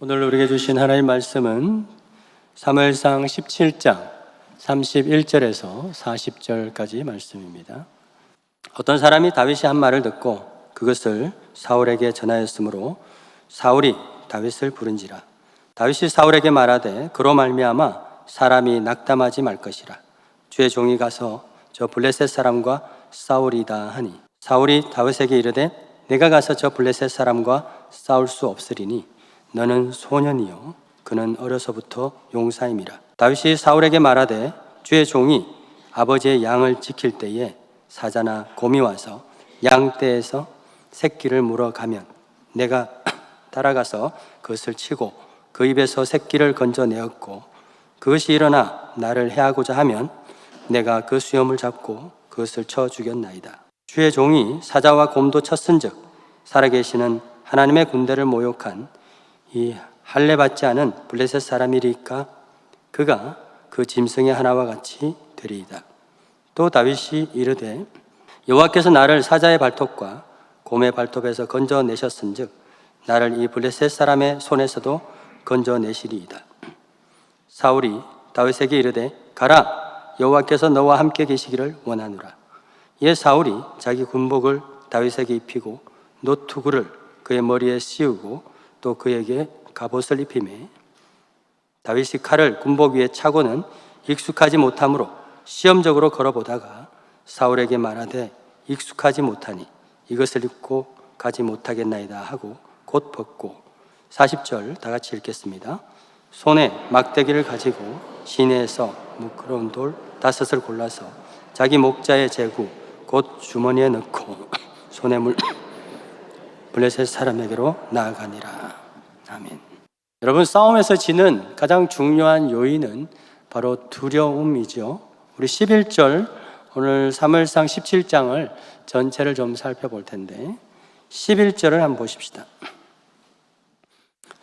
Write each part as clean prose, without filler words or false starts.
오늘 우리에게 주신 하나님 말씀은 사무엘상 17장 31절에서 40절까지 말씀입니다. 어떤 사람이 다윗이 한 말을 듣고 그것을 사울에게 전하였으므로 사울이 다윗을 부른지라. 다윗이 사울에게 말하되 그로 말미암아 사람이 낙담하지 말 것이라. 주의 종이 가서 저 블레셋 사람과 싸우리다 하니 사울이 다윗에게 이르되 내가 가서 저 블레셋 사람과 싸울 수 없으리니 너는 소년이요 그는 어려서부터 용사임이라. 다윗이 사울에게 말하되 주의 종이 아버지의 양을 지킬 때에 사자나 곰이 와서 양떼에서 새끼를 물어가면 내가 따라가서 그것을 치고 그 입에서 새끼를 건져내었고 그것이 일어나 나를 해하고자 하면 내가 그 수염을 잡고 그것을 쳐 죽였나이다. 주의 종이 사자와 곰도 쳤은즉 살아계시는 하나님의 군대를 모욕한 이 할례받지 않은 블레셋 사람이리까 그가 그 짐승의 하나와 같이 되리이다. 또 다윗이 이르되 여호와께서 나를 사자의 발톱과 곰의 발톱에서 건져내셨은즉 나를 이 블레셋 사람의 손에서도 건져내시리이다. 사울이 다윗에게 이르되 가라, 여호와께서 너와 함께 계시기를 원하노라. 이에 사울이 자기 군복을 다윗에게 입히고 노투구를 그의 머리에 씌우고 또 그에게 갑옷을 입히매 다윗이 칼을 군복 위에 차고는 익숙하지 못하므로 시험적으로 걸어보다가 사울에게 말하되 익숙하지 못하니 이것을 입고 가지 못하겠나이다 하고 곧 벗고 40절 다 같이 읽겠습니다. 손에 막대기를 가지고 시내에서 무끄러운 돌 5을 골라서 자기 목자의 제구 곧 주머니에 넣고 손에 물 블레셋 사람에게로 나아가니라. 아멘. 여러분, 싸움에서 지는 가장 중요한 요인은 바로 두려움이죠. 우리 11절 오늘 사무엘상 17장을 전체를 좀 살펴볼 텐데 11절을 한번 보십시다.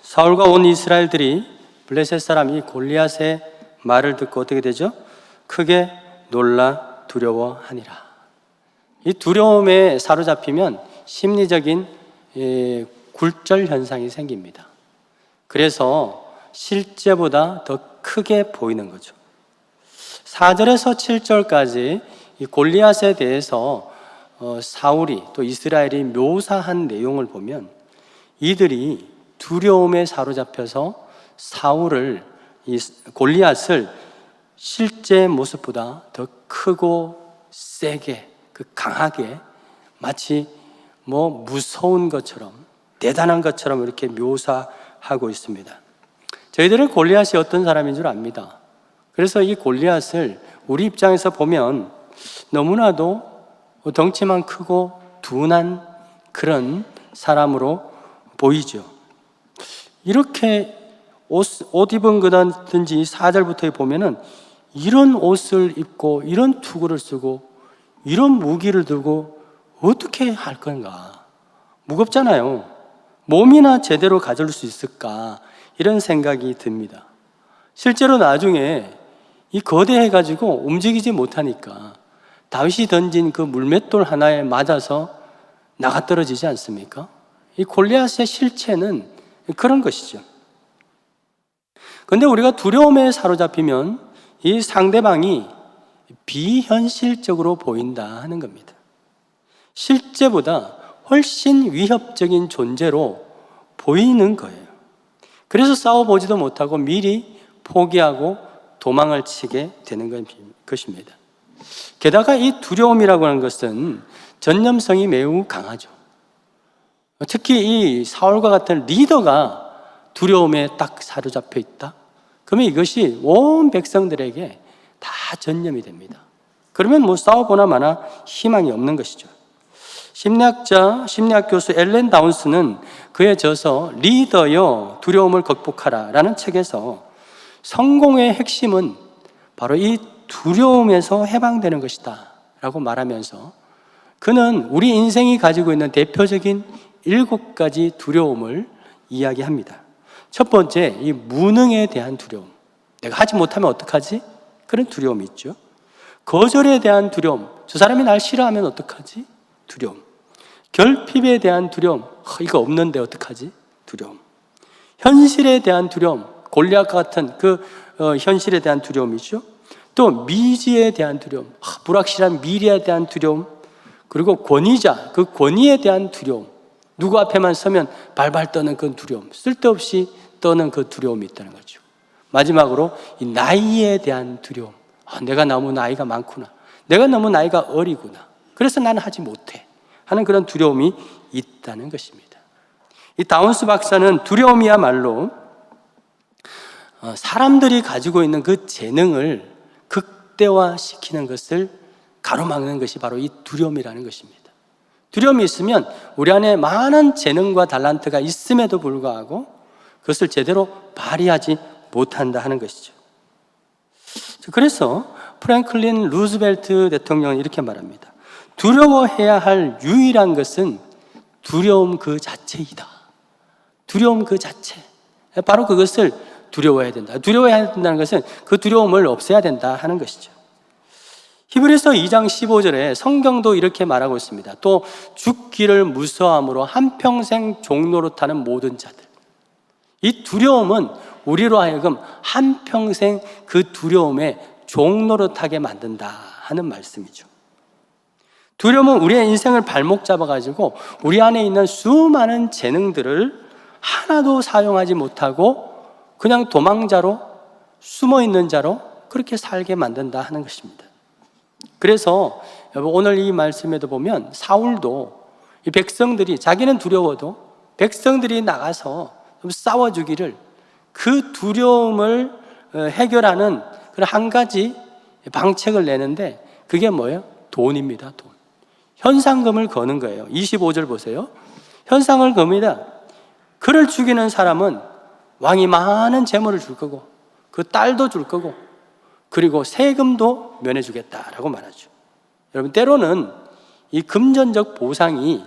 사울과 온 이스라엘들이 블레셋 사람 이 골리앗의 말을 듣고 어떻게 되죠? 크게 놀라 두려워하니라. 이 두려움에 사로잡히면 심리적인 굴절 현상이 생깁니다. 그래서 실제보다 더 크게 보이는 거죠. 4절에서 7절까지 이 골리앗에 대해서 사울이 또 이스라엘이 묘사한 내용을 보면 이들이 두려움에 사로잡혀서 사울을 이 골리앗을 실제 모습보다 더 크고 세게 강하게 마치 무서운 것처럼 대단한 것처럼 이렇게 묘사하고 있습니다. 저희들은 골리앗이 어떤 사람인 줄 압니다. 그래서 이 골리앗을 우리 입장에서 보면 너무나도 덩치만 크고 둔한 그런 사람으로 보이죠. 이렇게 옷 입은 거든지 4절부터 보면은 이런 옷을 입고 이런 투구를 쓰고 이런 무기를 들고 어떻게 할 건가? 무겁잖아요. 몸이나 제대로 가질 수 있을까? 이런 생각이 듭니다. 실제로 나중에 이 거대해가지고 움직이지 못하니까 다윗이 던진 그 물맷돌 하나에 맞아서 나가 떨어지지 않습니까? 이 골리앗의 실체는 그런 것이죠. 그런데 우리가 두려움에 사로잡히면 이 상대방이 비현실적으로 보인다 하는 겁니다. 실제보다 훨씬 위협적인 존재로 보이는 거예요. 그래서 싸워보지도 못하고 미리 포기하고 도망을 치게 되는 것입니다. 게다가 이 두려움이라고 하는 것은 전념성이 매우 강하죠. 특히 이 사울과 같은 리더가 두려움에 딱 사로잡혀 있다? 그러면 이것이 온 백성들에게 다 전념이 됩니다. 그러면 싸워보나 마나 희망이 없는 것이죠. 심리학 교수 엘렌 다운스는 그의 저서 리더여 두려움을 극복하라 라는 책에서 성공의 핵심은 바로 이 두려움에서 해방되는 것이다 라고 말하면서 그는 우리 인생이 가지고 있는 대표적인 7가지 두려움을 이야기합니다. 첫 번째, 이 무능에 대한 두려움. 내가 하지 못하면 어떡하지? 그런 두려움이 있죠. 거절에 대한 두려움. 저 사람이 날 싫어하면 어떡하지? 두려움. 결핍에 대한 두려움. 이거 없는데 어떡하지? 두려움. 현실에 대한 두려움, 골리앗과 같은 그 현실에 대한 두려움이죠. 또 미지에 대한 두려움, 불확실한 미래에 대한 두려움, 그리고 권위자, 그 권위에 대한 두려움, 누구 앞에만 서면 발발 떠는 그 두려움, 쓸데없이 떠는 그 두려움이 있다는 거죠. 마지막으로 이 나이에 대한 두려움, 내가 너무 나이가 많구나, 내가 너무 나이가 어리구나, 그래서 나는 하지 못해 하는 그런 두려움이 있다는 것입니다. 이 다운스 박사는 두려움이야말로 사람들이 가지고 있는 그 재능을 극대화시키는 것을 가로막는 것이 바로 이 두려움이라는 것입니다. 두려움이 있으면 우리 안에 많은 재능과 달란트가 있음에도 불구하고 그것을 제대로 발휘하지 못한다 하는 것이죠. 그래서 프랭클린 루즈벨트 대통령은 이렇게 말합니다. 두려워해야 할 유일한 것은 두려움 그 자체이다. 두려움 그 자체. 바로 그것을 두려워해야 된다. 두려워해야 된다는 것은 그 두려움을 없애야 된다 하는 것이죠. 히브리서 2장 15절에 성경도 이렇게 말하고 있습니다. 또 죽기를 무서워함으로 한평생 종로로 타는 모든 자들. 이 두려움은 우리로 하여금 한평생 그 두려움에 종로로 타게 만든다 하는 말씀이죠. 두려움은 우리의 인생을 발목 잡아가지고 우리 안에 있는 수많은 재능들을 하나도 사용하지 못하고 그냥 도망자로, 숨어있는 자로 그렇게 살게 만든다 하는 것입니다. 그래서 여러분, 오늘 이 말씀에도 보면 사울도 이 백성들이, 자기는 두려워도 백성들이 나가서 싸워주기를, 그 두려움을 해결하는 그런 한 가지 방책을 내는데, 그게 뭐예요? 돈입니다. 돈. 현상금을 거는 거예요. 25절 보세요. 현상을 겁니다. 그를 죽이는 사람은 왕이 많은 재물을 줄 거고, 그 딸도 줄 거고, 그리고 세금도 면해주겠다라고 말하죠. 여러분, 때로는 이 금전적 보상이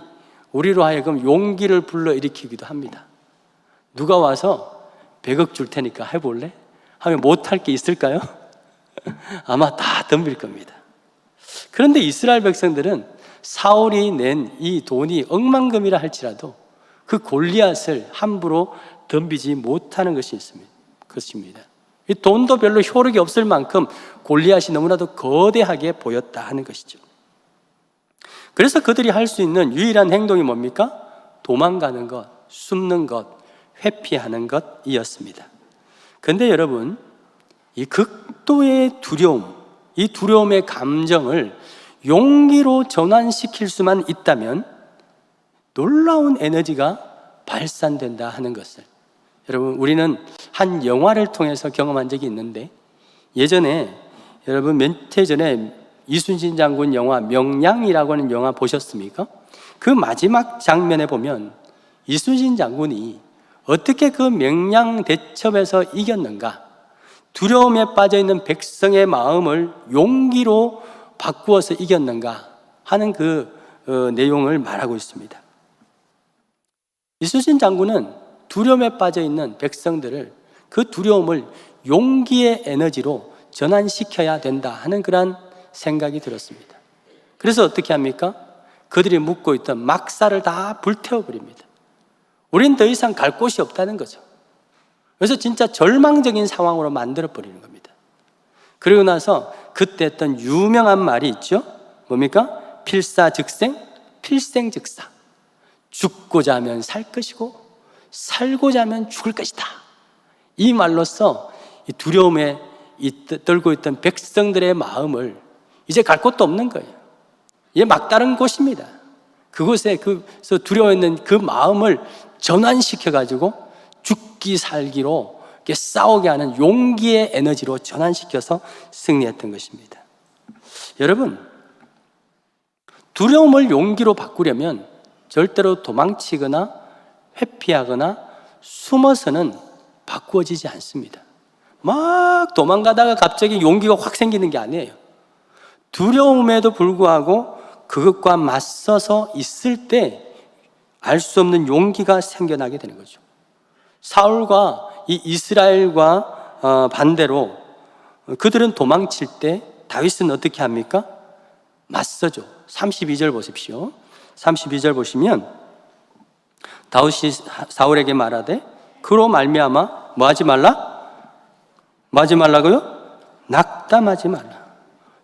우리로 하여금 용기를 불러일으키기도 합니다. 누가 와서 100억 줄 테니까 해볼래? 하면 못할 게 있을까요? 아마 다 덤빌 겁니다. 그런데 이스라엘 백성들은 사울이 낸 이 돈이 억만금이라 할지라도 그 골리앗을 함부로 덤비지 못하는 것이 있습니다. 이 돈도 별로 효력이 없을 만큼 골리앗이 너무나도 거대하게 보였다 하는 것이죠. 그래서 그들이 할 수 있는 유일한 행동이 뭡니까? 도망가는 것, 숨는 것, 회피하는 것이었습니다. 그런데 여러분, 이 극도의 두려움, 이 두려움의 감정을 용기로 전환시킬 수만 있다면 놀라운 에너지가 발산된다 하는 것을, 여러분, 우리는 한 영화를 통해서 경험한 적이 있는데, 예전에 여러분 몇 해 전에 이순신 장군 영화 명량이라고 하는 영화 보셨습니까? 그 마지막 장면에 보면 이순신 장군이 어떻게 그 명량 대첩에서 이겼는가, 두려움에 빠져있는 백성의 마음을 용기로 바꾸어서 이겼는가 하는 그 내용을 말하고 있습니다. 이순신 장군은 두려움에 빠져있는 백성들을, 그 두려움을 용기의 에너지로 전환시켜야 된다 하는 그런 생각이 들었습니다. 그래서 어떻게 합니까? 그들이 묻고 있던 막사를 다 불태워버립니다. 우린 더 이상 갈 곳이 없다는 거죠. 그래서 진짜 절망적인 상황으로 만들어버리는 겁니다. 그리고 나서 그때 했던 유명한 말이 있죠. 뭡니까? 필사즉생, 필생즉사. 죽고자 하면 살 것이고 살고자 하면 죽을 것이다. 이 말로써 이 두려움에 떨고 있던 백성들의 마음을 이제 갈 곳도 없는 거예요. 이게 막다른 곳입니다. 그곳에 그래서 두려워했는 그 마음을 전환시켜가지고 죽기 살기로 이렇게 싸우게 하는 용기의 에너지로 전환시켜서 승리했던 것입니다. 여러분, 두려움을 용기로 바꾸려면 절대로 도망치거나 회피하거나 숨어서는 바꾸어지지 않습니다. 막 도망가다가 갑자기 용기가 확 생기는 게 아니에요. 두려움에도 불구하고 그것과 맞서서 있을 때 알 수 없는 용기가 생겨나게 되는 거죠. 사울과 이 이스라엘과 반대로 그들은 도망칠 때 다윗은 어떻게 합니까? 맞서죠. 32절 보십시오. 32절 보시면 다윗이 사울에게 말하되 그로 말미암아 뭐 하지 말라? 뭐 하지 말라고요? 낙담하지 말라.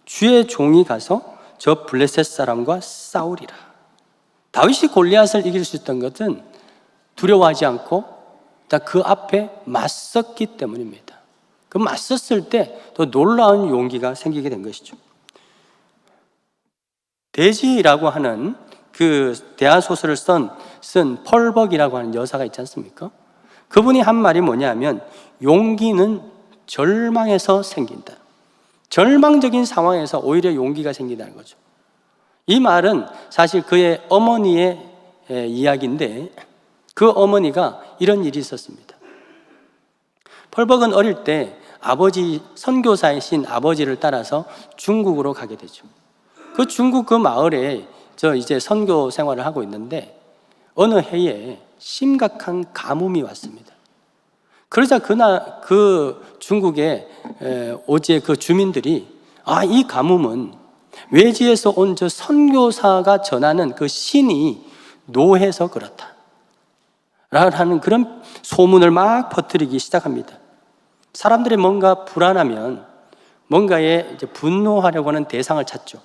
주의 종이 가서 저 블레셋 사람과 싸우리라. 다윗이 골리앗을 이길 수 있던 것은 두려워하지 않고 그 앞에 맞섰기 때문입니다. 그 맞섰을 때 더 놀라운 용기가 생기게 된 것이죠. 데지라고 하는 그 대하소설을 쓴 펄벅이라고 하는 여사가 있지 않습니까? 그분이 한 말이 뭐냐면 용기는 절망에서 생긴다. 절망적인 상황에서 오히려 용기가 생긴다는 거죠. 이 말은 사실 그의 어머니의 이야기인데 그 어머니가 이런 일이 있었습니다. 펄벅은 어릴 때 아버지 선교사이신 아버지를 따라서 중국으로 가게 되죠. 그 중국 그 마을에 이제 선교 생활을 하고 있는데 어느 해에 심각한 가뭄이 왔습니다. 그러자 그날 그 중국의 오지의 그 주민들이 이 가뭄은 외지에서 온 저 선교사가 전하는 그 신이 노해서 그렇다 라는 그런 소문을 막 퍼뜨리기 시작합니다. 사람들이 뭔가 불안하면 뭔가에 이제 분노하려고 하는 대상을 찾죠.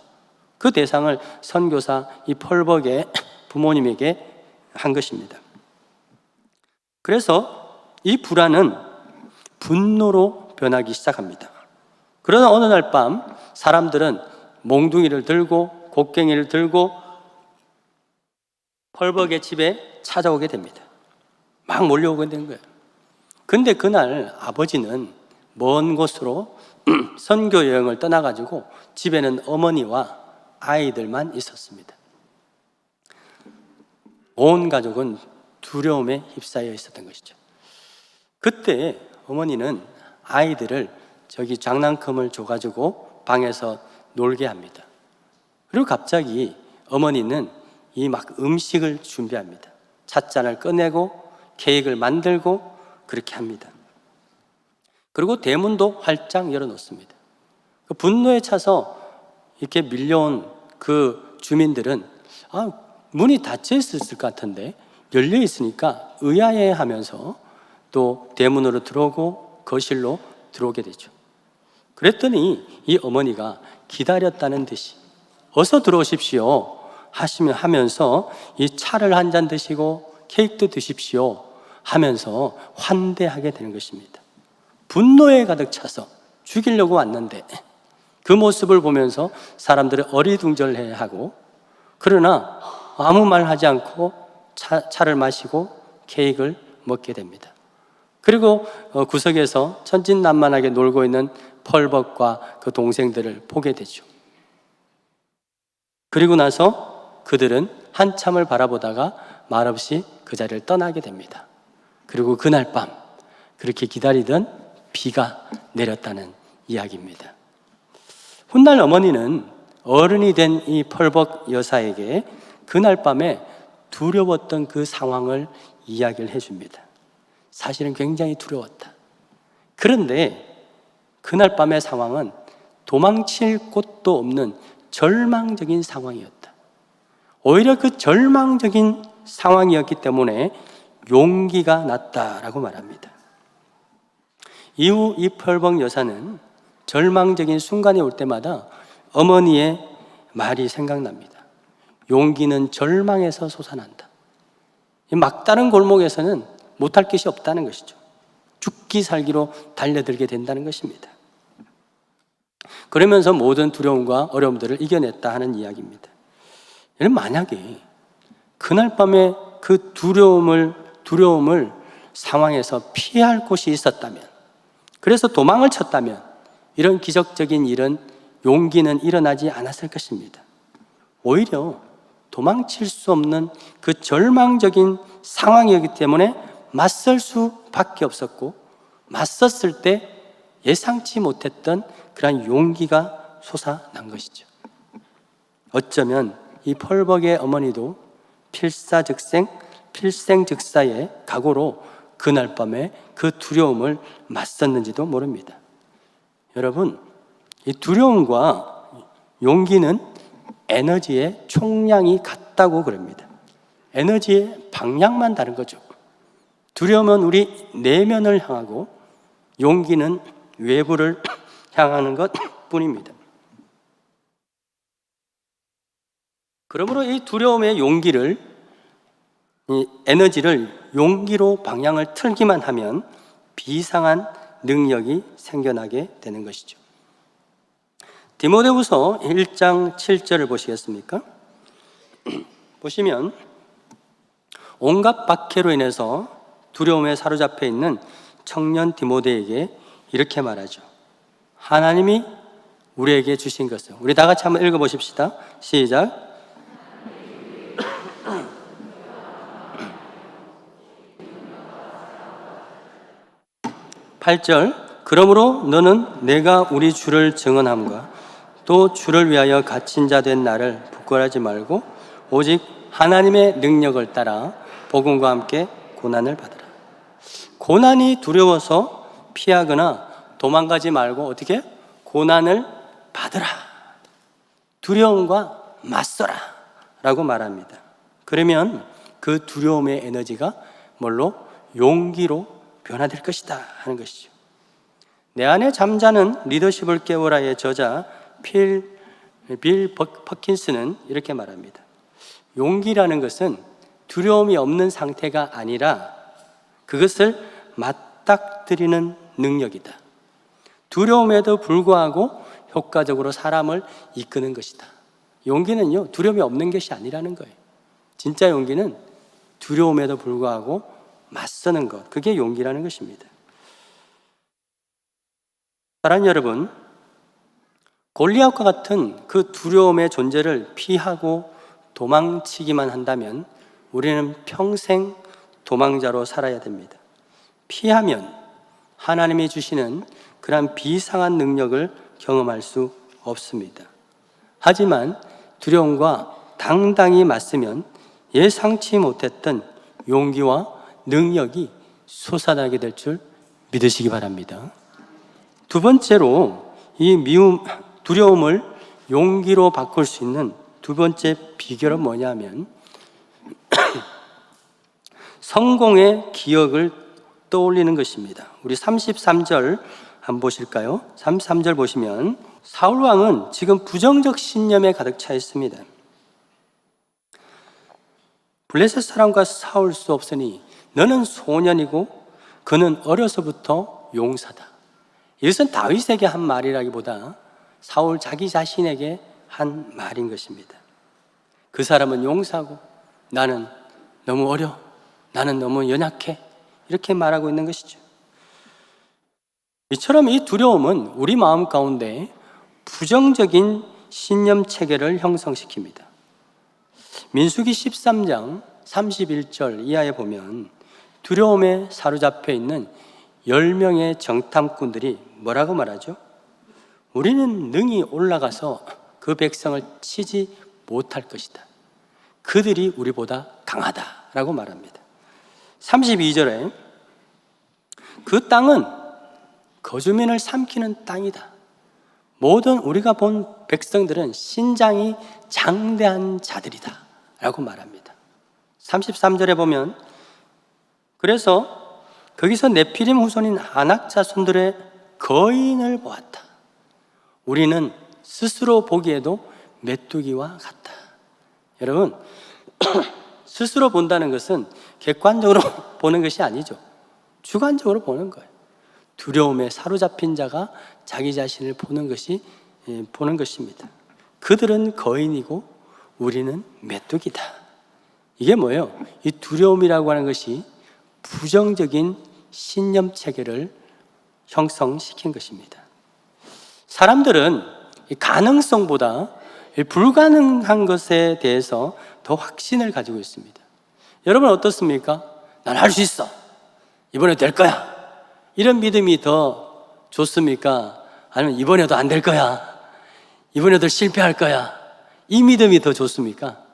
그 대상을 선교사 이 펄벅의 부모님에게 한 것입니다. 그래서 이 불안은 분노로 변하기 시작합니다. 그러나 어느 날 밤 사람들은 몽둥이를 들고 곡괭이를 들고 펄벅의 집에 찾아오게 됩니다. 막 몰려오게 된 거예요. 근데 그날 아버지는 먼 곳으로 선교 여행을 떠나가지고 집에는 어머니와 아이들만 있었습니다. 온 가족은 두려움에 휩싸여 있었던 것이죠. 그때 어머니는 아이들을 저기 장난감을 줘가지고 방에서 놀게 합니다. 그리고 갑자기 어머니는 이 막 음식을 준비합니다. 찻잔을 꺼내고 케이크를 만들고 그렇게 합니다. 그리고 대문도 활짝 열어놓습니다. 그 분노에 차서 이렇게 밀려온 그 주민들은 문이 닫혀 있었을 것 같은데 열려 있으니까 의아해하면서 또 대문으로 들어오고 거실로 들어오게 되죠. 그랬더니 이 어머니가 기다렸다는 듯이 어서 들어오십시오 하면서 이 차를 한 잔 드시고 케이크도 드십시오 하면서 환대하게 되는 것입니다. 분노에 가득 차서 죽이려고 왔는데 그 모습을 보면서 사람들은 어리둥절해하고 그러나 아무 말 하지 않고 차를 마시고 케이크를 먹게 됩니다. 그리고 구석에서 천진난만하게 놀고 있는 펄벅과 그 동생들을 보게 되죠. 그리고 나서 그들은 한참을 바라보다가 말없이 그 자리를 떠나게 됩니다. 그리고 그날 밤 그렇게 기다리던 비가 내렸다는 이야기입니다. 훗날 어머니는 어른이 된 이 펄벅 여사에게 그날 밤에 두려웠던 그 상황을 이야기를 해줍니다. 사실은 굉장히 두려웠다. 그런데 그날 밤의 상황은 도망칠 곳도 없는 절망적인 상황이었다. 오히려 그 절망적인 상황이었기 때문에 용기가 났다라고 말합니다. 이후 이 펄벅 여사는 절망적인 순간이 올 때마다 어머니의 말이 생각납니다. 용기는 절망에서 솟아난다. 막다른 골목에서는 못할 것이 없다는 것이죠. 죽기 살기로 달려들게 된다는 것입니다. 그러면서 모든 두려움과 어려움들을 이겨냈다 하는 이야기입니다. 만약에 그날 밤에 그 두려움을 상황에서 피할 곳이 있었다면, 그래서 도망을 쳤다면 이런 기적적인 일은 용기는 일어나지 않았을 것입니다. 오히려 도망칠 수 없는 그 절망적인 상황이었기 때문에 맞설 수밖에 없었고, 맞섰을 때 예상치 못했던 그런 용기가 솟아난 것이죠. 어쩌면 이 펄벅의 어머니도 필생즉사의 각오로 그날 밤에 그 두려움을 맞섰는지도 모릅니다. 여러분, 이 두려움과 용기는 에너지의 총량이 같다고 그럽니다. 에너지의 방향만 다른 거죠. 두려움은 우리 내면을 향하고 용기는 외부를 향하는 것 뿐입니다. 그러므로 이 두려움의 용기를, 이 에너지를 용기로 방향을 틀기만 하면 비상한 능력이 생겨나게 되는 것이죠. 디모데후서 1장 7절을 보시겠습니까? 보시면 온갖 박해로 인해서 두려움에 사로잡혀 있는 청년 디모데에게 이렇게 말하죠. 하나님이 우리에게 주신 것을, 우리 다 같이 한번 읽어보십시다. 시작. 8절. 그러므로 너는 내가 우리 주를 증언함과 또 주를 위하여 갇힌 자 된 나를 부끄러워하지 말고 오직 하나님의 능력을 따라 복음과 함께 고난을 받으라. 고난이 두려워서 피하거나 도망가지 말고 어떻게? 고난을 받으라. 두려움과 맞서라 라고 말합니다. 그러면 그 두려움의 에너지가 뭘로? 용기로 변화될 것이다 하는 것이죠. 내 안에 잠자는 리더십을 깨워라의 저자 빌 퍼킨스는 이렇게 말합니다. 용기라는 것은 두려움이 없는 상태가 아니라 그것을 맞닥뜨리는 능력이다. 두려움에도 불구하고 효과적으로 사람을 이끄는 것이다. 용기는요, 두려움이 없는 것이 아니라는 거예요. 진짜 용기는 두려움에도 불구하고 맞서는 것, 그게 용기라는 것입니다. 사랑하는 여러분, 골리앗과 같은 그 두려움의 존재를 피하고 도망치기만 한다면 우리는 평생 도망자로 살아야 됩니다. 피하면 하나님이 주시는 그런 비상한 능력을 경험할 수 없습니다. 하지만 두려움과 당당히 맞서면 예상치 못했던 용기와 능력이 솟아나게 될 줄 믿으시기 바랍니다. 두 번째로 이 두려움을 용기로 바꿀 수 있는 두 번째 비결은 뭐냐면 성공의 기억을 떠올리는 것입니다. 우리 33절 한번 보실까요? 33절 보시면 사울 왕은 지금 부정적 신념에 가득 차 있습니다. 블레셋 사람과 싸울 수 없으니 너는 소년이고 그는 어려서부터 용사다. 이것은 다윗에게 한 말이라기보다 사울 자기 자신에게 한 말인 것입니다. 그 사람은 용사고 나는 너무 어려, 나는 너무 연약해, 이렇게 말하고 있는 것이죠. 이처럼 이 두려움은 우리 마음 가운데 부정적인 신념 체계를 형성시킵니다. 민수기 13장 31절 이하에 보면 두려움에 사로잡혀 있는 10명의 정탐꾼들이 뭐라고 말하죠? 우리는 능히 올라가서 그 백성을 치지 못할 것이다. 그들이 우리보다 강하다라고 말합니다. 32절에 그 땅은 거주민을 삼키는 땅이다. 모든 우리가 본 백성들은 신장이 장대한 자들이다 라고 말합니다. 33절에 보면 그래서 거기서 네피림 후손인 아낙 자손들의 거인을 보았다. 우리는 스스로 보기에도 메뚜기와 같다. 여러분, 스스로 본다는 것은 객관적으로 보는 것이 아니죠. 주관적으로 보는 거예요. 두려움에 사로잡힌 자가 자기 자신을 보는 것입니다. 그들은 거인이고 우리는 메뚜기다. 이게 뭐예요? 이 두려움이라고 하는 것이 부정적인 신념 체계를 형성시킨 것입니다. 사람들은 가능성보다 불가능한 것에 대해서 더 확신을 가지고 있습니다. 여러분 어떻습니까? 난 할 수 있어. 이번에 될 거야. 이런 믿음이 더 좋습니까? 아니면 이번에도 안 될 거야. 이번에도 실패할 거야. 이 믿음이 더 좋습니까?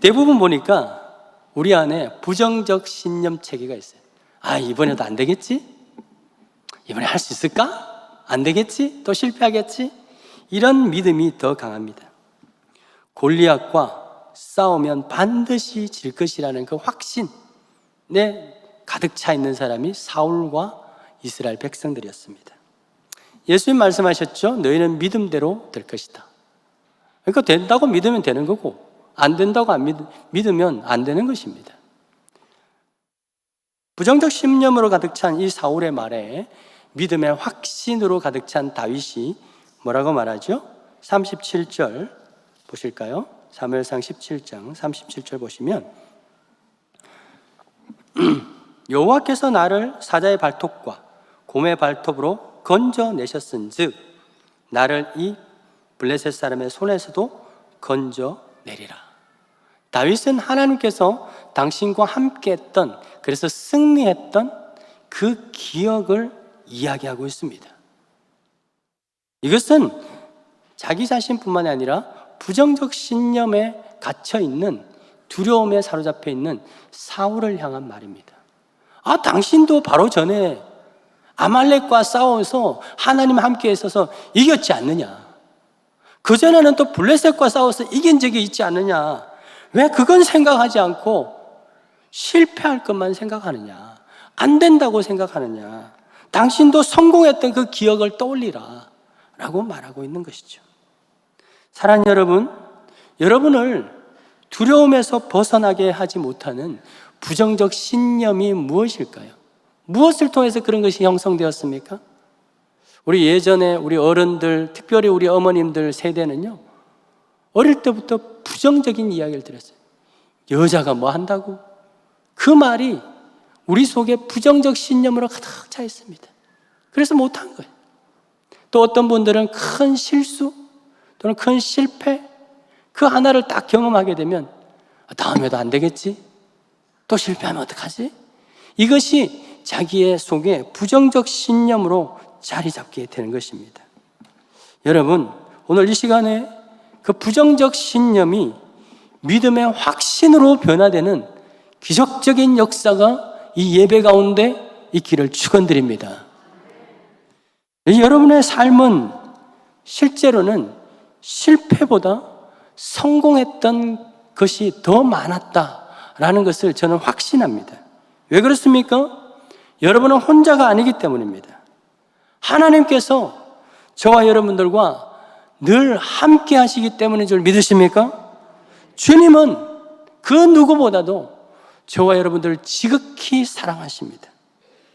대부분 보니까 우리 안에 부정적 신념 체계가 있어요. 아, 이번에도 안 되겠지? 이번에 할 수 있을까? 안 되겠지? 또 실패하겠지? 이런 믿음이 더 강합니다. 골리앗과 싸우면 반드시 질 것이라는 그 확신에 가득 차 있는 사람이 사울과 이스라엘 백성들이었습니다. 예수님 말씀하셨죠. 너희는 믿음대로 될 것이다. 그러니까 된다고 믿으면 되는 거고 안 된다고 믿으면 안 되는 것입니다. 부정적 신념으로 가득 찬 이 사울의 말에 믿음의 확신으로 가득 찬 다윗이 뭐라고 말하죠? 37절 보실까요? 사무엘상 17장 37절 보시면 여호와께서 나를 사자의 발톱과 곰의 발톱으로 건져내셨은즉 나를 이 블레셋 사람의 손에서도 건져내리라. 다윗은 하나님께서 당신과 함께했던, 그래서 승리했던 그 기억을 이야기하고 있습니다. 이것은 자기 자신뿐만 아니라 부정적 신념에 갇혀 있는, 두려움에 사로잡혀 있는 사울을 향한 말입니다. 당신도 바로 전에 아말렉과 싸워서 하나님 함께 있어서 이겼지 않느냐? 그전에는 또 블레셋과 싸워서 이긴 적이 있지 않느냐? 왜 그건 생각하지 않고 실패할 것만 생각하느냐? 안 된다고 생각하느냐? 당신도 성공했던 그 기억을 떠올리라 라고 말하고 있는 것이죠. 사랑하는 여러분, 여러분을 두려움에서 벗어나게 하지 못하는 부정적 신념이 무엇일까요? 무엇을 통해서 그런 것이 형성되었습니까? 우리 예전에 우리 어른들, 특별히 우리 어머님들 세대는요, 어릴 때부터 부정적인 이야기를 들었어요. 여자가 뭐 한다고? 그 말이 우리 속에 부정적 신념으로 가득 차 있습니다. 그래서 못한 거예요. 또 어떤 분들은 큰 실수 또는 큰 실패, 그 하나를 딱 경험하게 되면 다음에도 안 되겠지? 또 실패하면 어떡하지? 이것이 자기의 속에 부정적 신념으로 자리 잡게 되는 것입니다. 여러분, 오늘 이 시간에 그 부정적 신념이 믿음의 확신으로 변화되는 기적적인 역사가 이 예배 가운데 있기를 축원드립니다. 여러분의 삶은 실제로는 실패보다 성공했던 것이 더 많았다라는 것을 저는 확신합니다. 왜 그렇습니까? 여러분은 혼자가 아니기 때문입니다. 하나님께서 저와 여러분들과 늘 함께 하시기 때문인 줄 믿으십니까? 주님은 그 누구보다도 저와 여러분들을 지극히 사랑하십니다.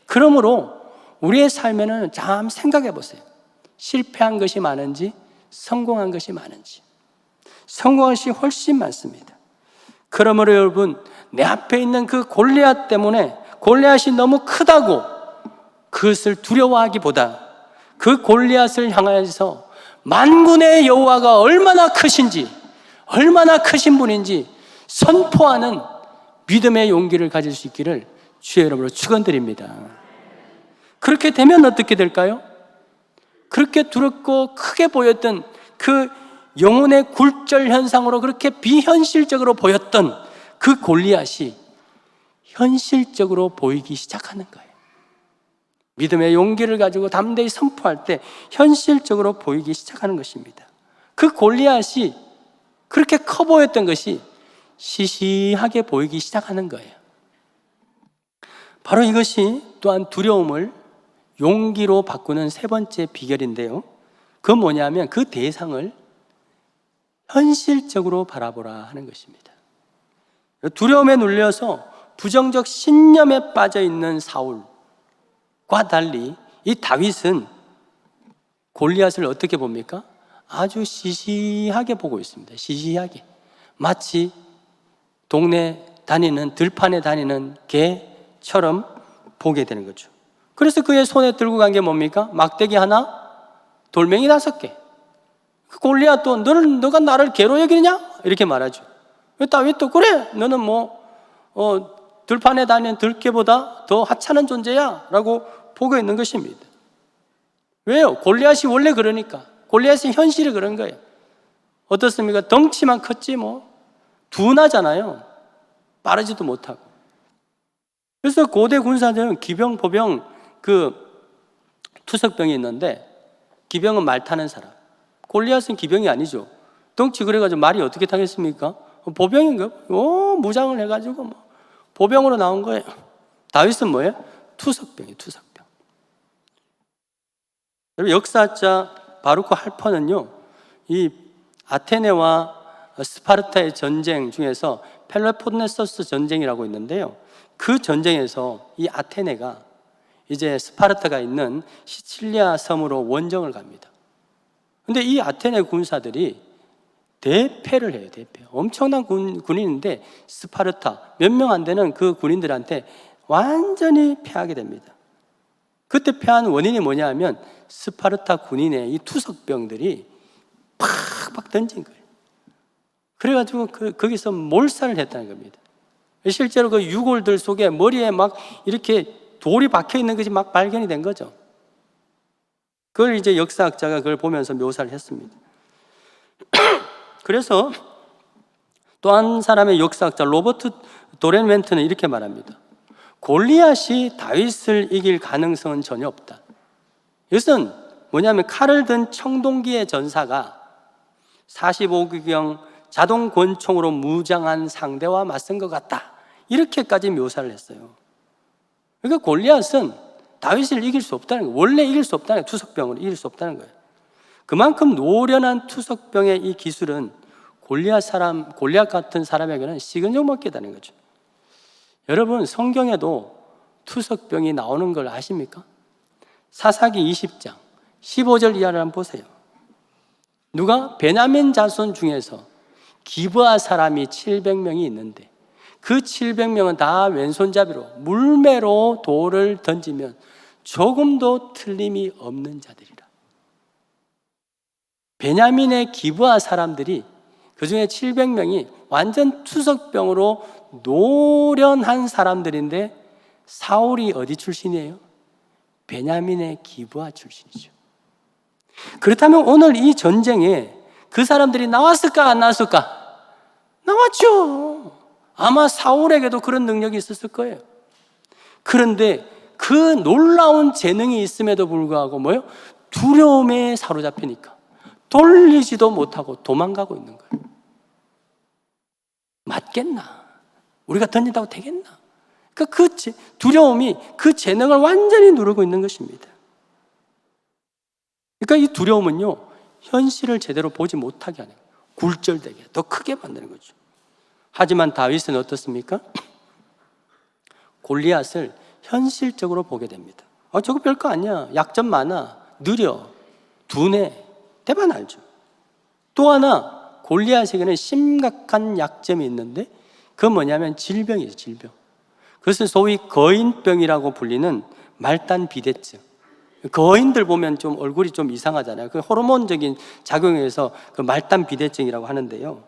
그러므로 우리의 삶에는 참 생각해 보세요. 실패한 것이 많은지 성공한 것이 많은지. 성공한 것이 훨씬 많습니다. 그러므로 여러분, 내 앞에 있는 그 골리앗 때문에 골리앗이 너무 크다고 그것을 두려워하기보다 그 골리앗을 향하여서 만군의 여호와가 얼마나 크신지, 얼마나 크신 분인지 선포하는 믿음의 용기를 가질 수 있기를 주의 이름으로 축원드립니다. 그렇게 되면 어떻게 될까요? 그렇게 두렵고 크게 보였던 그 영혼의 굴절 현상으로 그렇게 비현실적으로 보였던 그 골리앗이 현실적으로 보이기 시작하는 거예요. 믿음의 용기를 가지고 담대히 선포할 때 현실적으로 보이기 시작하는 것입니다. 그 골리앗이 그렇게 커 보였던 것이 시시하게 보이기 시작하는 거예요. 바로 이것이 또한 두려움을 용기로 바꾸는 세 번째 비결인데요. 그건 뭐냐면 그 대상을 현실적으로 바라보라 하는 것입니다. 두려움에 눌려서 부정적 신념에 빠져 있는 사울과 달리 이 다윗은 골리앗을 어떻게 봅니까? 아주 시시하게 보고 있습니다. 시시하게. 마치 동네 다니는, 들판에 다니는 개처럼 보게 되는 거죠. 그래서 그의 손에 들고 간 게 뭡니까? 막대기 하나, 돌멩이 5개. 골리앗도 너가 나를 개로 여기느냐? 이렇게 말하죠. 다윗도 그래, 너는 들판에 다니는 들개보다 더 하찮은 존재야 라고 보고 있는 것입니다. 왜요? 골리앗이 원래 그러니까. 골리앗의 현실이 그런 거예요. 어떻습니까? 덩치만 컸지 둔하잖아요. 빠르지도 못하고. 그래서 고대 군사들은 기병, 보병, 투석병이 있는데 기병은 말 타는 사람. 골리앗은 기병이 아니죠. 덩치 그래가지고 말이 어떻게 타겠습니까? 보병인가? 무장을 해가지고 뭐 보병으로 나온 거예요. 다윗은 뭐예요? 투석병이에요, 투석병. 여러분, 역사자 바루크 할퍼는요, 이 아테네와 스파르타의 전쟁 중에서 펠로폰네소스 전쟁이라고 있는데요, 그 전쟁에서 이 아테네가 이제 스파르타가 있는 시칠리아 섬으로 원정을 갑니다. 근데 이 아테네 군사들이 대패를 해요, 대패. 엄청난 군인인데 스파르타 몇 명 안 되는 그 군인들한테 완전히 패하게 됩니다. 그때 패한 원인이 뭐냐 하면 스파르타 군인의 이 투석병들이 팍팍 던진 거예요. 그래가지고 거기서 몰살을 했다는 겁니다. 실제로 그 유골들 속에 머리에 막 이렇게 돌이 박혀 있는 것이 막 발견이 된 거죠. 그걸 이제 역사학자가 그걸 보면서 묘사를 했습니다. 그래서 또 한 사람의 역사학자 로버트 도렌멘트는 이렇게 말합니다. 골리앗이 다윗을 이길 가능성은 전혀 없다. 이것은 뭐냐면 칼을 든 청동기의 전사가 45기경 자동 권총으로 무장한 상대와 맞선 것 같다, 이렇게까지 묘사를 했어요. 그러니까 골리앗은 다윗을 이길 수 없다는 거예요. 원래 이길 수 없다는 거예요. 투석병으로 이길 수 없다는 거예요. 그만큼 노련한 투석병의 이 기술은 골리앗 같은 사람에게는 식은 죽 먹기다는 거죠. 여러분, 성경에도 투석병이 나오는 걸 아십니까? 사사기 20장 15절 이하를 한번 보세요. 누가 베냐민 자손 중에서 기브아 사람이 700명이 있는데 그 700명은 다 왼손잡이로 물매로 돌을 던지면 조금도 틀림이 없는 자들이라. 베냐민의 기브아 사람들이, 그 중에 700명이 완전 투석병으로 노련한 사람들인데 사울이 어디 출신이에요? 베냐민의 기브아 출신이죠. 그렇다면 오늘 이 전쟁에 그 사람들이 나왔을까 안 나왔을까? 나왔죠. 아마 사울에게도 그런 능력이 있었을 거예요. 그런데 그 놀라운 재능이 있음에도 불구하고 뭐예요? 두려움에 사로잡히니까 돌리지도 못하고 도망가고 있는 거예요. 맞겠나? 우리가 던진다고 되겠나? 그러니까 그 두려움이 그 재능을 완전히 누르고 있는 것입니다. 그러니까 이 두려움은요, 현실을 제대로 보지 못하게 하는 거예요. 굴절되게, 더 크게 만드는 거죠. 하지만 다윗은 어떻습니까? 골리앗을 현실적으로 보게 됩니다. 저거 별거 아니야. 약점 많아. 느려. 둔해. 대반 알죠. 또 하나, 골리앗에게는 심각한 약점이 있는데 그건 뭐냐면 질병이에요, 질병. 그것은 소위 거인병이라고 불리는 말단 비대증. 거인들 보면 좀 얼굴이 좀 이상하잖아요. 그 호르몬적인 작용에 의해서 그 말단 비대증이라고 하는데요.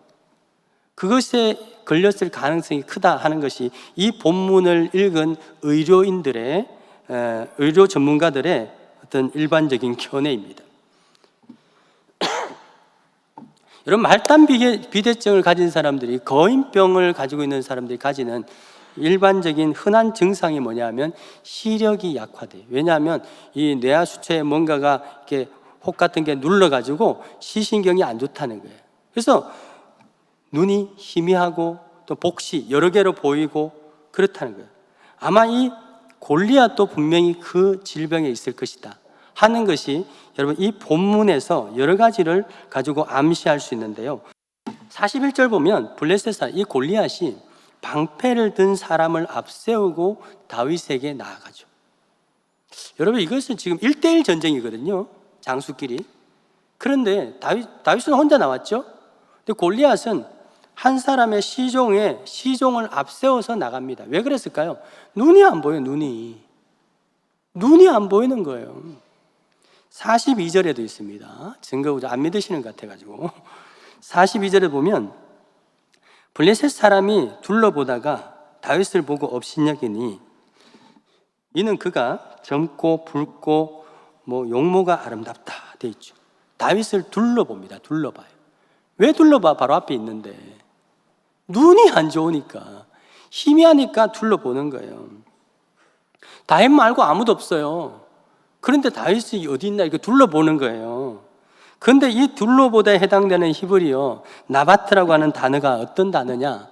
그것에 걸렸을 가능성이 크다 하는 것이 이 본문을 읽은 의료 전문가들의 어떤 일반적인 견해입니다. 여러분, 말단 비대증을 가진 사람들이, 거인병을 가지고 있는 사람들이 가지는 일반적인 흔한 증상이 뭐냐면 시력이 약화돼요. 왜냐하면 이 뇌하 수체에 뭔가가 이렇게 혹 같은 게 눌러가지고 시신경이 안 좋다는 거예요. 그래서 눈이 희미하고 또 복시 여러 개로 보이고 그렇다는 거예요. 아마 이 골리앗도 분명히 그 질병에 있을 것이다 하는 것이 여러분 이 본문에서 여러 가지를 가지고 암시할 수 있는데요. 41절 보면 블레셋 사람, 이 골리앗이 방패를 든 사람을 앞세우고 다윗에게 나아가죠. 여러분, 이것은 지금 1대1 전쟁이거든요, 장수끼리. 그런데 다윗은 혼자 나왔죠. 근데 골리앗은 한 사람의 시종을 앞세워서 나갑니다. 왜 그랬을까요? 눈이 안 보여요. 눈이 안 보이는 거예요. 42절에도 있습니다. 증거보자 안 믿으시는 것 같아가지고 42절에 보면 블레셋 사람이 둘러보다가 다윗을 보고 업신여기니 이는 그가 젊고 붉고 용모가 아름답다 돼 있죠. 다윗을 둘러봅니다. 둘러봐요. 왜 둘러봐? 바로 앞에 있는데 눈이 안 좋으니까, 희미하니까 둘러보는 거예요. 다윗 말고 아무도 없어요. 그런데 다윗이 어디 있나 이렇게 둘러보는 거예요. 근데 이 둘로보다에 해당되는 히브리어 나바트라고 하는 단어가 어떤 단어냐?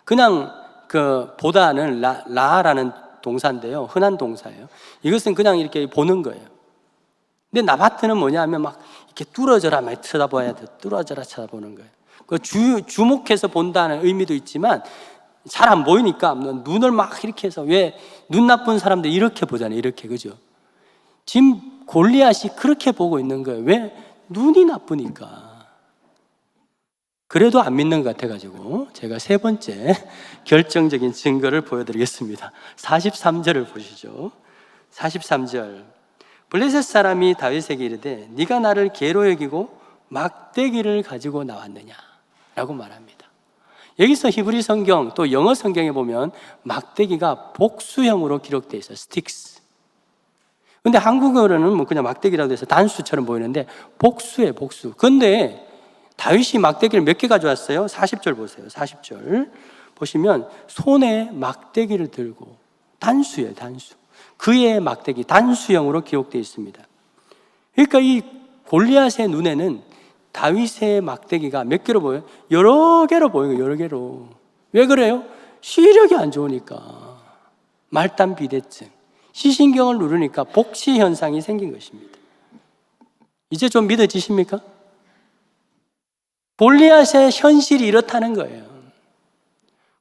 그냥 그 보다는 라라는 동사인데요. 흔한 동사예요. 이것은 그냥 이렇게 보는 거예요. 근데 나바트는 뭐냐 하면 막 이렇게 뚫어져라 막 쳐다봐야 돼. 뚫어져라 쳐다보는 거예요. 그 주목해서 본다는 의미도 있지만 잘 안 보이니까 눈을 막 이렇게 해서, 왜 눈 나쁜 사람들 이렇게 보잖아요. 이렇게, 그죠? 지금 골리앗이 그렇게 보고 있는 거예요. 왜? 눈이 나쁘니까. 그래도 안 믿는 것 같아가지고 제가 세 번째 결정적인 증거를 보여드리겠습니다. 43절을 보시죠. 43절. 블레셋 사람이 다윗에게 이르되 네가 나를 개로 여기고 막대기를 가지고 나왔느냐 라고 말합니다. 여기서 히브리 성경 또 영어 성경에 보면 막대기가 복수형으로 기록되어 있어요. sticks. 근데 한국어로는 뭐 그냥 막대기라고 해서 단수처럼 보이는데 복수예요, 복수. 근데 다윗이 막대기를 몇 개 가져왔어요? 40절 보세요. 40절 보시면 손에 막대기를 들고, 단수예요, 단수. 그의 막대기, 단수형으로 기록되어 있습니다. 그러니까 이 골리앗의 눈에는 다윗의 막대기가 몇 개로 보여요? 여러 개로 보여요, 여러 개로. 왜 그래요? 시력이 안 좋으니까. 말단 비대증, 시신경을 누르니까 복시 현상이 생긴 것입니다. 이제 좀 믿어지십니까? 골리앗의 현실이 이렇다는 거예요.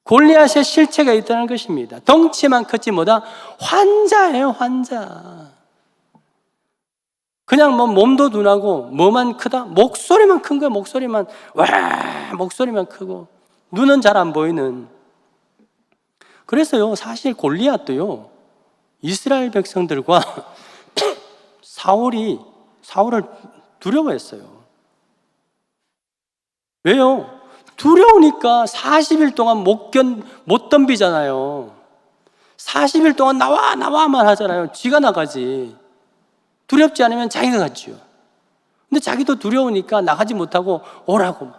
골리앗의 실체가 있다는 것입니다. 덩치만 컸지 뭐다? 환자예요, 환자. 그냥 뭐 몸도 둔하고 뭐만 크다? 목소리만 큰 거예요, 목소리만. 와, 목소리만 크고 눈은 잘 안 보이는. 그래서요, 사실 골리앗도요, 이스라엘 백성들과 사울을 두려워했어요. 왜요? 두려우니까 40일 동안 못 덤비잖아요. 40일 동안 나와만 하잖아요. 지가 나가지. 두렵지 않으면 자기가 갔죠. 근데 자기도 두려우니까 나가지 못하고 오라고.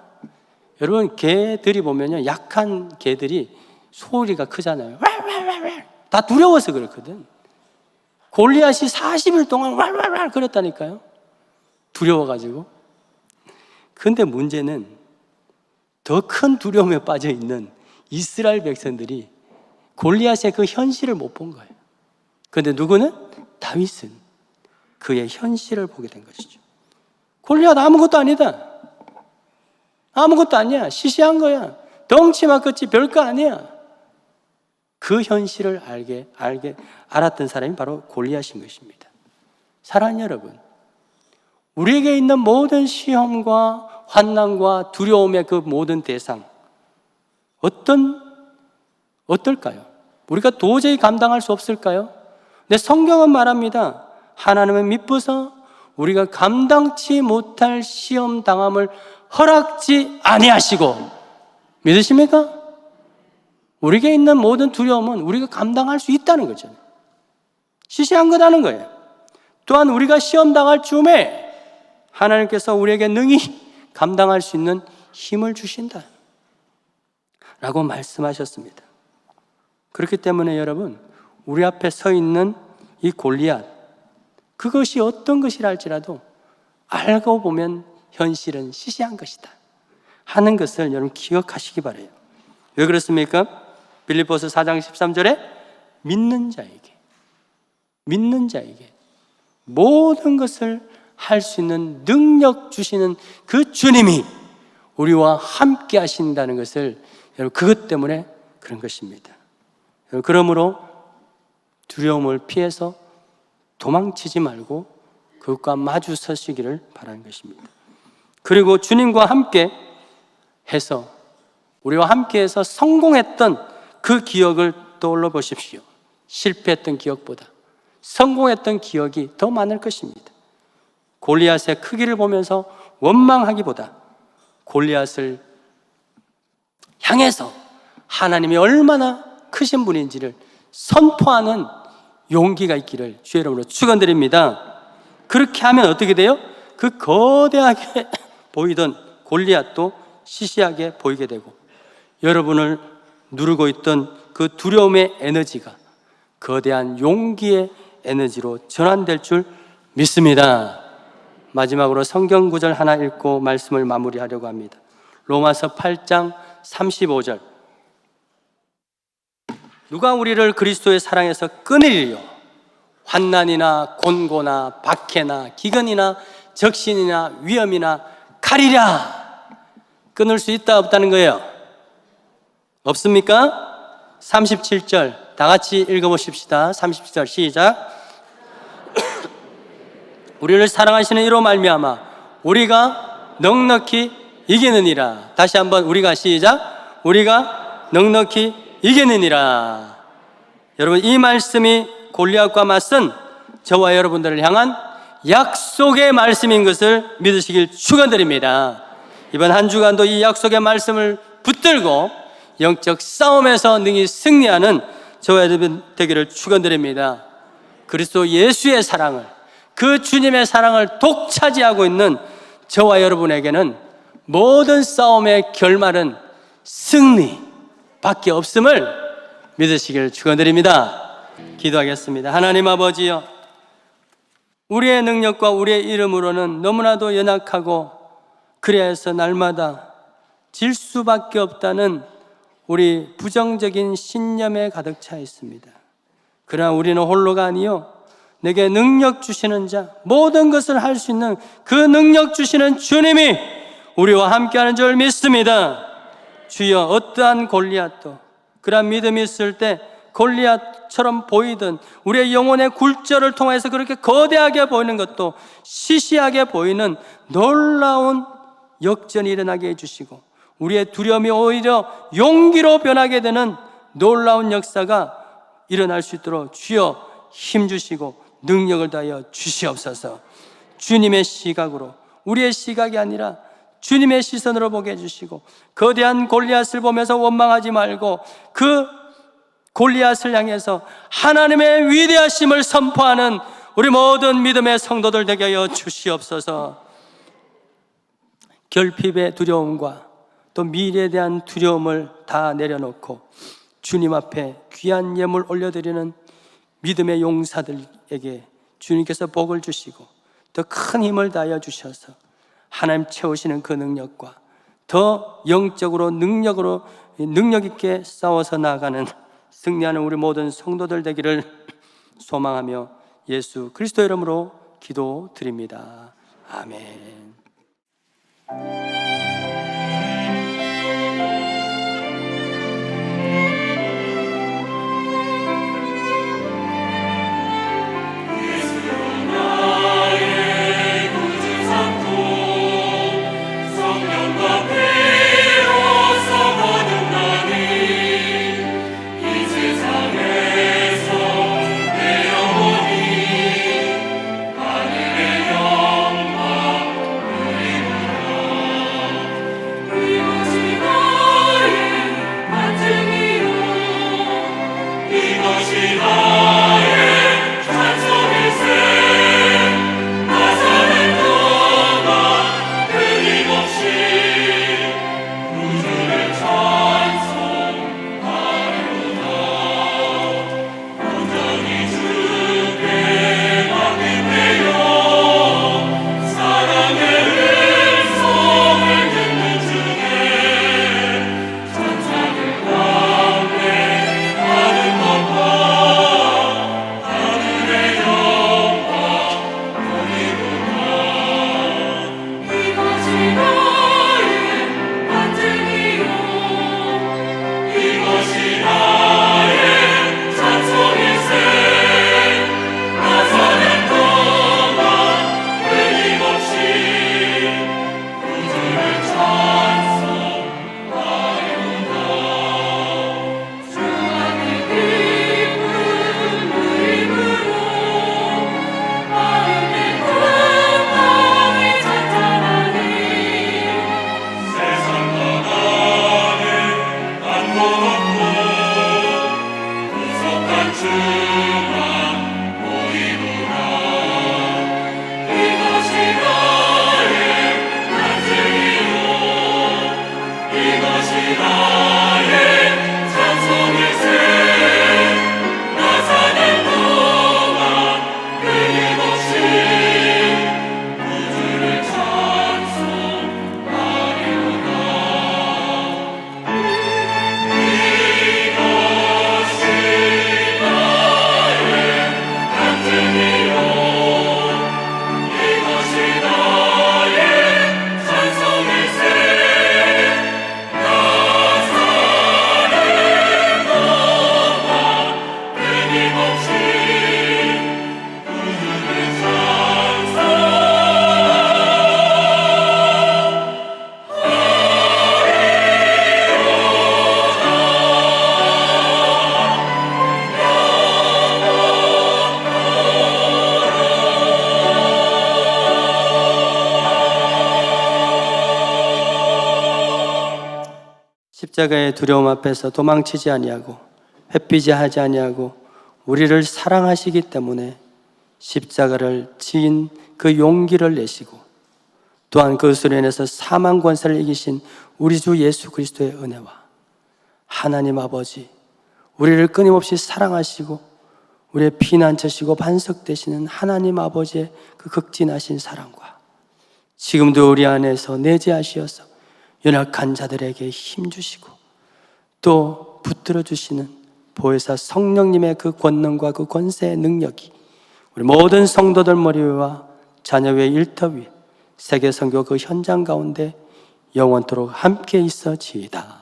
여러분, 개들이 보면요, 약한 개들이 소리가 크잖아요. 다 두려워서 그렇거든. 골리앗이 40일 동안 왈왈왈 그랬다니까요. 두려워가지고. 근데 문제는 더 큰 두려움에 빠져 있는 이스라엘 백성들이 골리앗의 그 현실을 못 본 거예요. 그런데 누구는? 다윗은 그의 현실을 보게 된 것이죠. 골리앗 아무것도 아니다. 아무것도 아니야. 시시한 거야. 덩치만 컸지 별거 아니야. 그 현실을 알았던 사람이 바로 골리앗인 것입니다. 사랑하는 여러분, 우리에게 있는 모든 시험과 환난과 두려움의 그 모든 대상, 어떨까요? 우리가 도저히 감당할 수 없을까요? 근데 성경은 말합니다. 하나님은 미쁘사 우리가 감당치 못할 시험 당함을 허락지 아니하시고. 믿으십니까? 우리에게 있는 모든 두려움은 우리가 감당할 수 있다는 거죠. 시시한 거라는 거예요. 또한 우리가 시험 당할 즈음에 하나님께서 우리에게 능히 감당할 수 있는 힘을 주신다 라고 말씀하셨습니다. 그렇기 때문에 여러분, 우리 앞에 서 있는 이 골리앗, 그것이 어떤 것이라 할지라도 알고 보면 현실은 시시한 것이다 하는 것을 여러분 기억하시기 바라요. 왜 그렇습니까? 빌립보서 4장 13절에 믿는 자에게 모든 것을 할 수 있는 능력 주시는 그 주님이 우리와 함께 하신다는 것을, 여러분, 그것 때문에 그런 것입니다. 그러므로 두려움을 피해서 도망치지 말고 그것과 마주 서시기를 바라는 것입니다. 그리고 주님과 함께 해서, 우리와 함께 해서 성공했던 그 기억을 떠올려 보십시오. 실패했던 기억보다 성공했던 기억이 더 많을 것입니다. 골리앗의 크기를 보면서 원망하기보다 골리앗을 향해서 하나님이 얼마나 크신 분인지를 선포하는 용기가 있기를 주의 이름으로 축원드립니다. 그렇게 하면 어떻게 돼요? 그 거대하게 보이던 골리앗도 시시하게 보이게 되고, 여러분을 누르고 있던 그 두려움의 에너지가 거대한 용기의 에너지로 전환될 줄 믿습니다. 마지막으로 성경 구절 하나 읽고 말씀을 마무리하려고 합니다. 로마서 8장 35절. 누가 우리를 그리스도의 사랑에서 끊으리요? 환난이나 곤고나 박해나 기근이나 적신이나 위험이나 칼이라. 끊을 수 있다 없다는 거예요? 없습니까? 37절 다 같이 읽어보십시다. 37절 시작. 우리를 사랑하시는 이로 말미암아 우리가 넉넉히 이기느니라. 다시 한번 우리가 시작. 우리가 넉넉히 이기느니라. 여러분, 이 말씀이 골리앗과 맞선 저와 여러분들을 향한 약속의 말씀인 것을 믿으시길 축원드립니다. 이번 한 주간도 이 약속의 말씀을 붙들고 영적 싸움에서 능히 승리하는 저와 여러분 되기를 축원드립니다. 그리스도 예수의 사랑을, 그 주님의 사랑을 독차지하고 있는 저와 여러분에게는 모든 싸움의 결말은 승리밖에 없음을 믿으시길 축원드립니다. 기도하겠습니다. 하나님 아버지여, 우리의 능력과 우리의 이름으로는 너무나도 연약하고 그래서 날마다 질 수밖에 없다는 우리 부정적인 신념에 가득 차 있습니다. 그러나 우리는 홀로가 아니요, 내게 능력 주시는 자, 모든 것을 할 수 있는 그 능력 주시는 주님이 우리와 함께하는 줄 믿습니다. 주여, 어떠한 골리앗도 그런 믿음이 있을 때 골리앗처럼 보이던 우리의 영혼의 굴절을 통해서 그렇게 거대하게 보이는 것도 시시하게 보이는 놀라운 역전이 일어나게 해주시고, 우리의 두려움이 오히려 용기로 변하게 되는 놀라운 역사가 일어날 수 있도록 주여 힘주시고 능력을 다하여 주시옵소서. 주님의 시각으로, 우리의 시각이 아니라 주님의 시선으로 보게 해주시고, 거대한 골리앗을 보면서 원망하지 말고 그 골리앗을 향해서 하나님의 위대하심을 선포하는 우리 모든 믿음의 성도들 되게 하여 주시옵소서. 결핍의 두려움과 또 미래에 대한 두려움을 다 내려놓고 주님 앞에 귀한 예물 올려드리는 믿음의 용사들에게 주님께서 복을 주시고 더 큰 힘을 다하여 주셔서 하나님 채우시는 그 능력과 더 영적으로 능력 있게 싸워서 나아가는 승리하는 우리 모든 성도들 되기를 소망하며 예수 그리스도 이름으로 기도드립니다. 아멘. 십자가의 두려움 앞에서 도망치지 아니하고 회피지 하지 아니하고 우리를 사랑하시기 때문에 십자가를 지인 그 용기를 내시고 또한 그것으로 인해서 사망 권세를 이기신 우리 주 예수 그리스도의 은혜와 하나님 아버지, 우리를 끊임없이 사랑하시고 우리의 피난처시고 반석 되시는 하나님 아버지의 그 극진하신 사랑과 지금도 우리 안에서 내재하시어서 연약한 자들에게 힘주시고 또 붙들어 주시는 보혜사 성령님의 그 권능과 그 권세의 능력이 우리 모든 성도들 머리 위와 자녀 위에 일터 위에 세계 선교 그 현장 가운데 영원토록 함께 있어지이다.